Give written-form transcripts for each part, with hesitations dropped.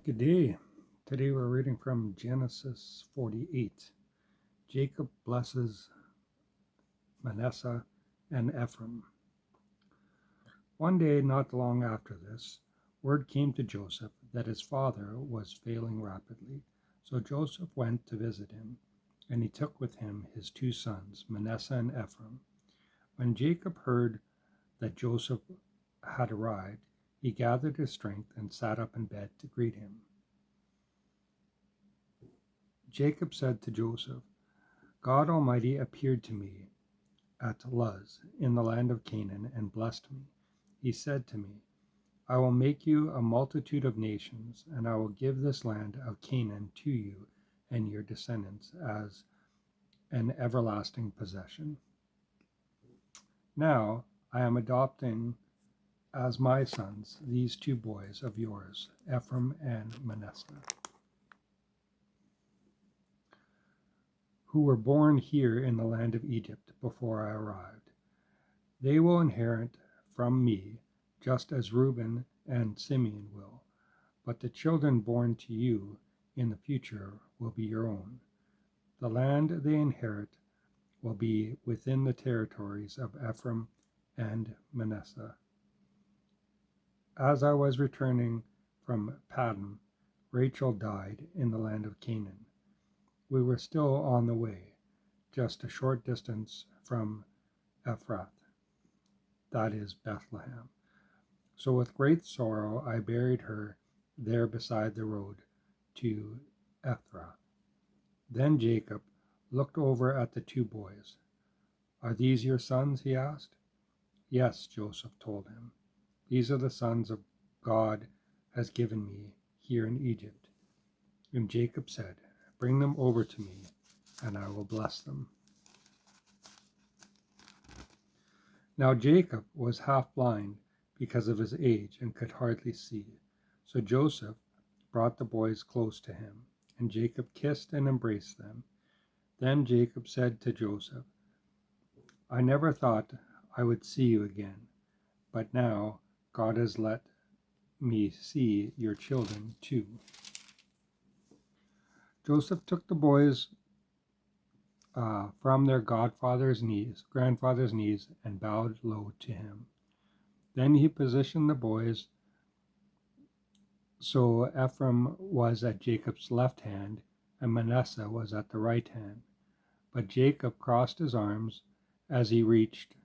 Good day. Today we're reading from Genesis 48. Jacob blesses Manasseh and Ephraim. One day, not long after this, word came to Joseph that his father was failing rapidly. So Joseph went to visit him, and he took with him his two sons, Manasseh and Ephraim. When Jacob heard that Joseph had arrived, he gathered his strength and sat up in bed to greet him. Jacob said to Joseph, God Almighty appeared to me at Luz in the land of Canaan and blessed me. He said to me, I will make you a multitude of nations, and I will give this land of Canaan to you and your descendants as an everlasting possession. Now I am adopting as my sons these two boys of yours, Ephraim and Manasseh, who were born here in the land of Egypt before I arrived. They will inherit from me, just as Reuben and Simeon will, but the children born to you in the future will be your own. The land they inherit will be within the territories of Ephraim and Manasseh. As I was returning from Paddan, Rachel died in the land of Canaan. We were still on the way, just a short distance from Ephrath, that is Bethlehem. So with great sorrow I buried her there beside the road to Ephrath. Then Jacob looked over at the two boys. Are these your sons? He asked. Yes, Joseph told him. These are the sons of God has given me here in Egypt. And Jacob said, Bring them over to me, and I will bless them. Now Jacob was half blind because of his age and could hardly see. So Joseph brought the boys close to him, and Jacob kissed and embraced them. Then Jacob said to Joseph, I never thought I would see you again, but now God has let me see your children too. Joseph took the boys from their grandfather's knees, and bowed low to him. Then he positioned the boys so Ephraim was at Jacob's left hand, and Manasseh was at the right hand. But Jacob crossed his arms as he reached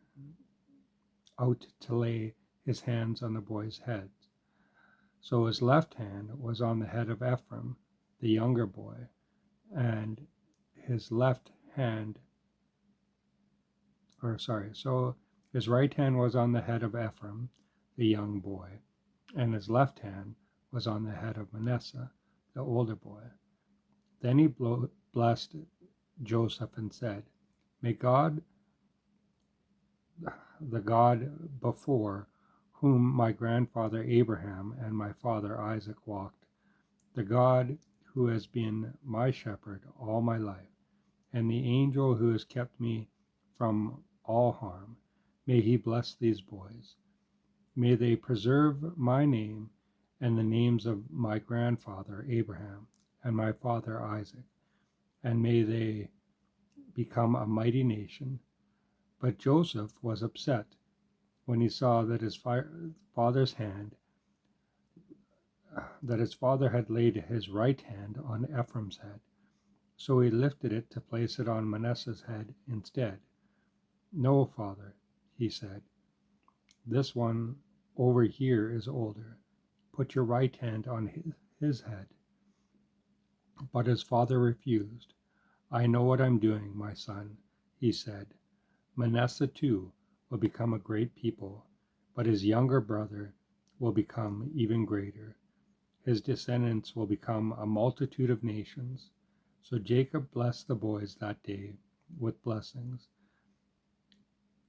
out to lay his hands on the boys' heads. So his left hand was on the head of Ephraim, the younger boy, and his left hand, so his right hand was on the head of Ephraim, the young boy, and his left hand was on the head of Manasseh, the older boy. Then he blessed Joseph and said, May God, the God before whom my grandfather Abraham and my father Isaac walked, the God who has been my shepherd all my life, and the angel who has kept me from all harm, may he bless these boys. May they preserve my name and the names of my grandfather Abraham and my father Isaac, and may they become a mighty nation. But Joseph was upset when he saw that his father had laid his right hand on Ephraim's head. So he lifted it to place it on Manasseh's head instead. No, father, he said, this one over here is older. Put your right hand on his head. But his father refused. I know what I'm doing, my son, he said. Manasseh too will become a great people, but his younger brother will become even greater. His descendants will become a multitude of nations. So Jacob blessed the boys that day with blessings.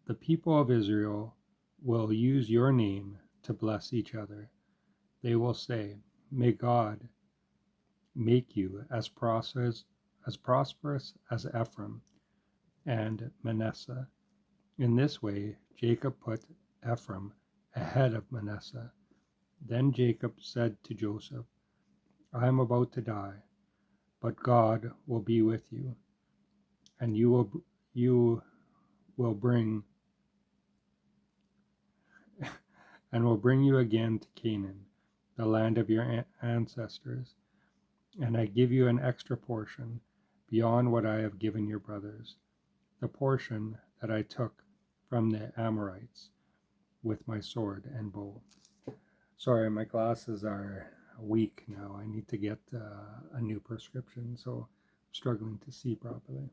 The people of Israel will use your name to bless each other. They will say, May God make you as prosperous as Ephraim and Manasseh. In this way, Jacob put Ephraim ahead of Manasseh. Then Jacob said to Joseph, I am about to die, but God will be with you, and you will bring and will bring you again to Canaan, the land of your ancestors, and I give you an extra portion beyond what I have given your brothers, the portion that I took from the Amorites with my sword and bow. Sorry, my glasses are weak now. I need to get a new prescription, so I'm struggling to see properly.